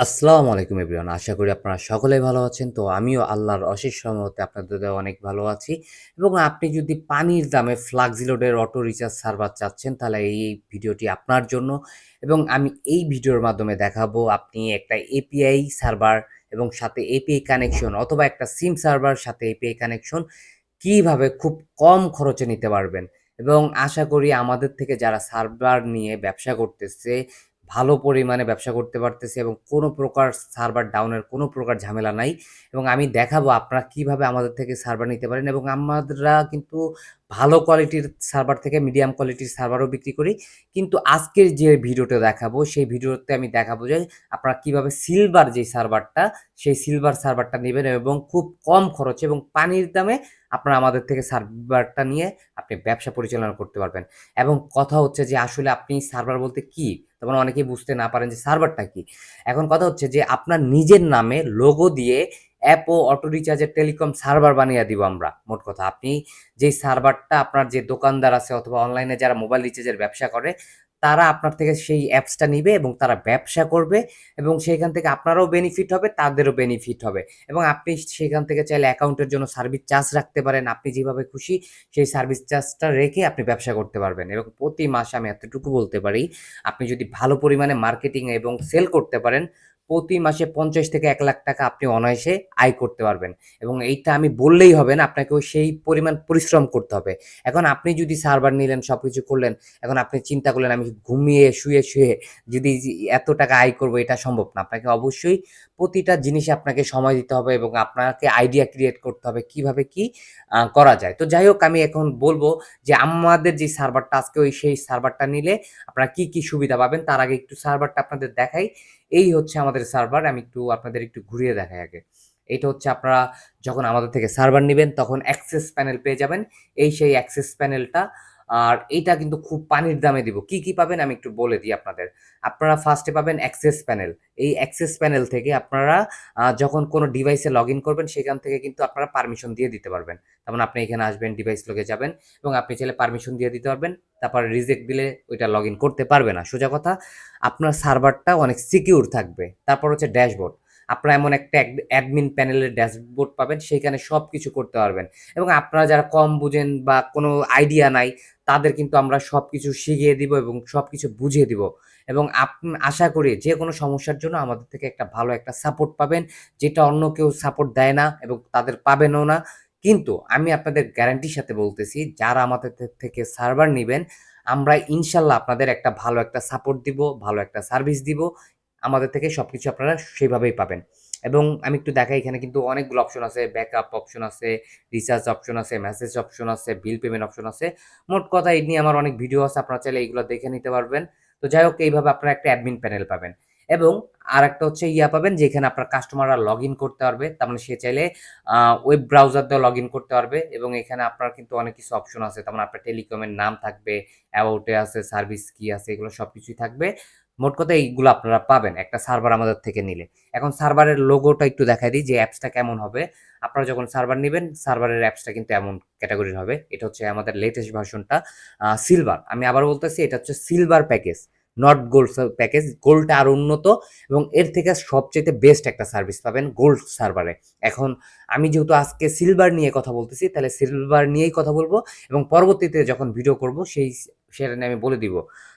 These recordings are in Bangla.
আসসালামু আলাইকুম এভরিওয়ান। আশা করি আপনারা সকলেই ভালো আছেন। তো আমিও আল্লাহর অশেষ রহমতে আপনাদের দয়ায় অনেক ভালো আছি। এবং আপনি যদি পানির দামে ফ্লাক্সি লোডের অটো রিচার্জ সার্ভার চাচ্ছেন, তাহলে এই ভিডিওটি আপনার জন্য। এবং আমি এই ভিডিওর মাধ্যমে দেখাবো আপনি একটা এপিআই সার্ভার এবং সাথে এপিআই কানেকশন অথবা একটা সিম সার্ভার সাথে এপিআই কানেকশন কিভাবে খুব কম খরচে নিতে পারবেন। এবং আশা করি আমাদের থেকে যারা সার্ভার নিয়ে ব্যবসা করতেছে, ভালো পরিমাণে ব্যবসা করতে পারতেছে এবং কোনো প্রকার সার্ভার ডাউনের কোনো প্রকার ঝামেলা নাই। এবং আমি দেখাবো আপনারা কিভাবে আমাদের থেকে সার্ভার নিতে পারেন। এবং আমরা কিন্তু ভালো কোয়ালিটির সার্ভার থেকে মিডিয়াম কোয়ালিটির সার্ভারও বিক্রি করি। কিন্তু আজকের যে ভিডিওটা দেখাবো, সেই ভিডিওতে আমি দেখাবো যে আপনারা কিভাবে সিলভার যেই সার্ভারটা, সেই সিলভার সার্ভারটা নিবেন এবং খুব কম খরচে এবং পানির দামে আপনারা আমাদের থেকে সার্ভারটা নিয়ে আপনি ব্যবসা পরিচালনা করতে পারবেন। এবং কথা হচ্ছে যে আসলে আপনি সার্ভার বলতে কি? তখন অনেকেই বুঝতে না পারেন যে সার্ভারটা কি? এখন কথা হচ্ছে যে আপনার নিজের নামে লোগো দিয়ে অ্যাপ ও অটো রিচার্জের টেলিকম সার্ভার বানিয়ে দিব আমরা। মোট কথা আপনি যেই সার্ভারটা আপনার যে দোকানদার আছে অথবা অনলাইনে যারা মোবাইল রিচার্জের ব্যবসা করে, তারা আপনার থেকে সেই অ্যাপসটা নিবে এবং তারা ব্যবসা করবে এবং সেইখান থেকে আপনারও বেনিফিট হবে, তাদেরও বেনিফিট হবে। এবং আপনি সেখান থেকে চাইলে অ্যাকাউন্টের জন্য সার্ভিস চার্জ রাখতে পারেন। আপনি যেভাবে খুশি সেই সার্ভিস চার্জটা রেখে আপনি ব্যবসা করতে পারবেন। এবং প্রতি মাসে আমি এতটুকু বলতে পারি, আপনি যদি ভালো পরিমাণে মার্কেটিং এবং সেল করতে পারেন, প্রতি মাসে ৫০ থেকে ১,০০,০০০ টাকা আপনি অনায়াসে আয় করতে পারবেন। এবং এইটা আমি বললেই হবে না, আপনাকেও সেই পরিমাণ পরিশ্রম করতে হবে। এখন আপনি যদি সার্ভার নিলেন, সবকিছু করলেন, এখন আপনি চিন্তা করলেন আমি ঘুমিয়ে শুয়ে যদি এত টাকা আয় করব, এটা সম্ভব না। আপনাকে অবশ্যই প্রতিটা জিনিসে আপনাকে সময় দিতে হবে এবং আপনাকে আইডিয়া ক্রিয়েট করতে হবে কিভাবে কি করা যায়। তো যাই হোক, আমি এখন বলব যে আমাদের যে সার্ভারটা আজকে সেই সার্ভারটা নিলে আপনারা কি সুবিধা পাবেন। তার আগে একটু সার্ভারটা আপনাদের দেখাই। এই হচ্ছে আমাদের সার্ভার। আমি আপনাদের একটু ঘুরিয়ে দেখাই আগে। এইটা হচ্ছে আপনারা যখন আমাদের থেকে সার্ভার নিবেন তখন অ্যাক্সেস প্যানেল পেয়ে যাবেন। এই সেই অ্যাক্সেস প্যানেলটা। আর এইটা কিন্তু খুব পানির দামে দিব। কি পাবেন আমি একটু বলে দিই আপনাদের। আপনারা ফার্স্টে পাবেন অ্যাক্সেস প্যানেল। এই অ্যাক্সেস প্যানেল থেকে আপনারা যখন কোনো ডিভাইসে লগইন করবেন, সেখান থেকে কিন্তু আপনারা পারমিশন দিয়ে দিতে পারবেন। যেমন আপনি এখানে আসবেন, ডিভাইস লগে যাবেন এবং আপনি চাইলে পারমিশন দিয়ে দিতে পারবেন। তারপর রিজেক্ট দিলে ওইটা লগইন করতে পারবে না। সোজা কথা, আপনার সার্ভারটা অনেক সিকিউর থাকবে। তারপর হচ্ছে ড্যাশবোর্ড। আপনারা এমন একটা অ্যাডমিন প্যানেলের ড্যাশবোর্ড পাবেন, সেখানে সবকিছু করতে পারবেন। এবং আপনারা যারা কম বুঝেন বা কোনো আইডিয়া নাই, তাদের কিন্তু আমরা সবকিছু শিখিয়ে দিব এবং সবকিছু বুঝিয়ে দিব। এবং আশা করি যেকোনো সমস্যার জন্য আমাদের থেকে একটা ভালো একটা সাপোর্ট পাবেন, যেটা অন্য কেউ সাপোর্ট দেয় না এবং তাদের পাবেনও না। কিন্তু আমি আপনাদের গ্যারান্টির সাথে বলতেছি, যারা আমাদের থেকে সার্ভার নিবেন, আমরা ইনশাল্লাহ আপনাদের একটা ভালো একটা সাপোর্ট দিব, ভালো একটা সার্ভিস দিব। আমাদের থেকে সবকিছু আপনারা সেভাবেই পাবেন। এবং আমি একটু দেখাই, এখানে কিন্তু অনেকগুলো অপশন আছে। ব্যাকআপ অপশন আছে, রিচার্জ অপশন আছে, মেসেজ অপশন আছে, বিল পেমেন্ট অপশন আছে। মোট কথা এই নিয়ে আমার অনেক ভিডিও আছে, আপনারা চাইলে এইগুলো দেখে নিতে পারবেন। তো যাই হোক, এইভাবে আপনারা একটা অ্যাডমিন প্যানেল পাবেন। এবং আরেকটা হচ্ছে পাবেন যে এখানে আপনার কাস্টমাররা লগইন করতে পারবে। তার মানে সে চাইলে ওয়েব ব্রাউজার দিয়েও লগইন করতে পারবে। এবং এখানে আপনার কিন্তু অনেক কিছু অপশন আছে। যেমন আপনার টেলিকমের নাম থাকবে, অ্যাবাউট এ আছে, সার্ভিস কি আছে, এগুলো সবকিছুই থাকবে। মোট কথা এইগুলো আপনারা পাবেন একটা সার্ভার আমাদের থেকে নিলে। এখন সার্ভারের লোগোটা একটু দেখাই দিই যে অ্যাপসটা কেমন হবে। আপনারা যখন সার্ভার নিবেন, সার্ভারের অ্যাপসটা কিন্তু এমন ক্যাটাগরির হবে। এটা হচ্ছে আমাদের লেটেস্ট ভার্সনটা, সিলভার। আমি আবার বলতেছি, এটা হচ্ছে silver package, not gold package. গোল্ডটা আরো উন্নত এবং এর থেকে সবচাইতে বেস্ট একটা সার্ভিস পাবেন গোল্ড সার্ভারে। এখন আমি যেহেতু আজকে সিলভার নিয়ে কথা বলতেছি, তাহলে সিলভার নিয়েই কথা বলবো এবং পরবর্তীতে যখন ভিডিও করব সেটা নিয়ে আমি বলে দিব।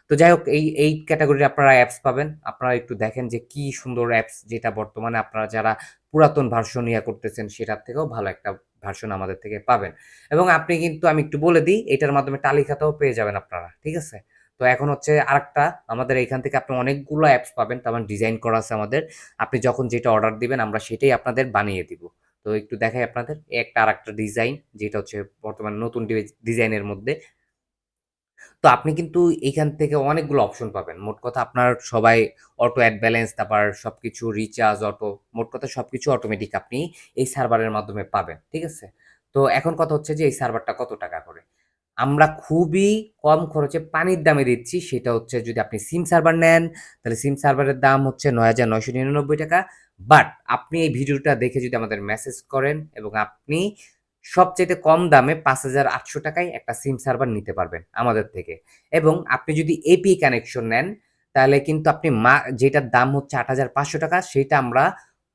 তো যাই হোক, এই ক্যাটাগরির আপনারা অ্যাপস পাবেন। আপনারা একটু দেখেন যে কি সুন্দর অ্যাপস, যেটা বর্তমানে আপনারা যারা পুরাতন ভার্সন করতেছেন, সেটার থেকেও ভালো একটা ভার্সন আমাদের থেকে পাবেন। এবং আপনি কিন্তু আমি একটু বলে দিই, এটার মাধ্যমে তালিকাটাও পেয়ে যাবেন আপনারা। ঠিক আছে? তো এখন হচ্ছে আরেকটা, আমাদের এইখান থেকে আপনি অনেকগুলো অ্যাপস পাবেন। তার মানে ডিজাইন করা আছে আমাদের। আপনি যখন যেটা অর্ডার দিবেন, আমরা সেটাই আপনাদের বানিয়ে দিব। তো একটু দেখাই আপনাদের। এই একটা আরেকটা ডিজাইন, যেটা হচ্ছে বর্তমানে নতুন ডিজাইনের মধ্যে। তো আপনি কিন্তু এইখান থেকে অনেকগুলো অপশন পাবেন। মোট কথা আপনার সবাই অটো অ্যাড ব্যালেন্স, তারপর সবকিছু রিচার্জ অটো, মোট কথা সবকিছু অটোমেটিক আপনি এই সার্ভারের মাধ্যমে পাবেন। ঠিক আছে? তো এখন কথা হচ্ছে যে এই সার্ভারটা কত টাকা করে? আমরা খুবই কম খরচে পানির দামে দিচ্ছি। সেটা হচ্ছে যদি আপনি সিম সার্ভার নেন, তাহলে সিম সার্ভারের দাম হচ্ছে ৳৯,৯৯৯ টাকা। বাট আপনি এই ভিডিওটা দেখে যদি আমাদের মেসেজ করেন এবং আপনি সবচাইতে কম দামে ৳৫,৮০০ টাকায় একটা সিম সার্ভার নিতে পারবেন আমাদের থেকে। এবং আপনি যদি এপি কানেকশন নেন, তাহলে কিন্তু আপনি যেটার দাম হচ্ছে ৳৮,৫০০ সেইটা আমরা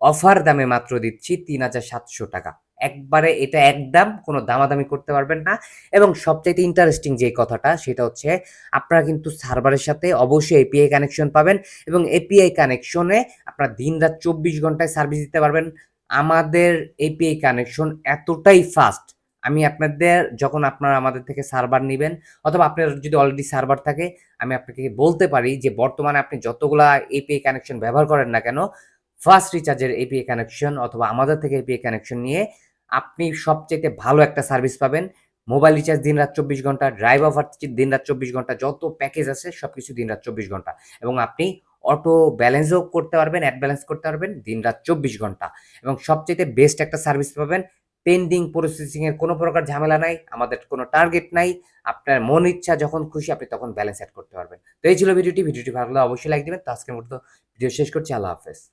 অফার দামে মাত্র দিচ্ছি ৳৩,৭০০। একবারে এটা একদম কোনো দামাদামি করতে পারবেন না। এবং সবচাইতে ইন্টারেস্টিং যেই কথাটা সেটা হচ্ছে আপনারা কিন্তু সার্ভারের সাথে অবশ্যই এপিআই কানেকশন পাবেন এবং এপিআই কানেকশনে আপনারা দিন-রাত ২৪ ঘন্টায় সার্ভিস দিতে পারবেন। আমাদের এপিআই কানেকশন এতটাই ফাস্ট, আমি আপনাদের যখন আপনারা আমাদের থেকে সার্ভার নিবেন অথবা আপনার যদি অলরেডি সার্ভার থাকে, আমি আপনাকে বলতে পারি যে বর্তমানে আপনি যতগুলা এপিআই কানেকশন ব্যবহার করেন না কেন, ফাস্ট রিচার্জের এপিআই কানেকশন অথবা আমাদের থেকে এপিআই কানেকশন নিয়ে আপনি সবচাইতে ভালো একটা সার্ভিস পাবেন। মোবাইল রিচার্জ দিন-রাত ২৪ ঘন্টা, ড্রাইভ অফার দিন-রাত ২৪ ঘন্টা, যত প্যাকেজ আছে সবকিছু দিন-রাত ২৪ ঘন্টা এবং আপনি অটো ব্যালেন্সও করতে পারবেন, অ্যাড ব্যালেন্স করতে পারবেন দিন-রাত ২৪ ঘন্টা এবং সবচাইতে বেস্ট একটা সার্ভিস পাবেন। পেন্ডিং প্রসেসিং এর কোনো প্রকার ঝামেলা নাই, আমাদের কোনো টার্গেট নাই। আপনার মন ইচ্ছা যখন খুশি আপনি তখন ব্যালেন্স এড করতে পারবেন। তো এই ছিল ভিডিওটি। ভিডিওটি ভালো লাগলে অবশ্যই লাইক দিবেন। তো আজকের মতো ভিডিও শেষ করছি। আল্লাহ হাফেজ।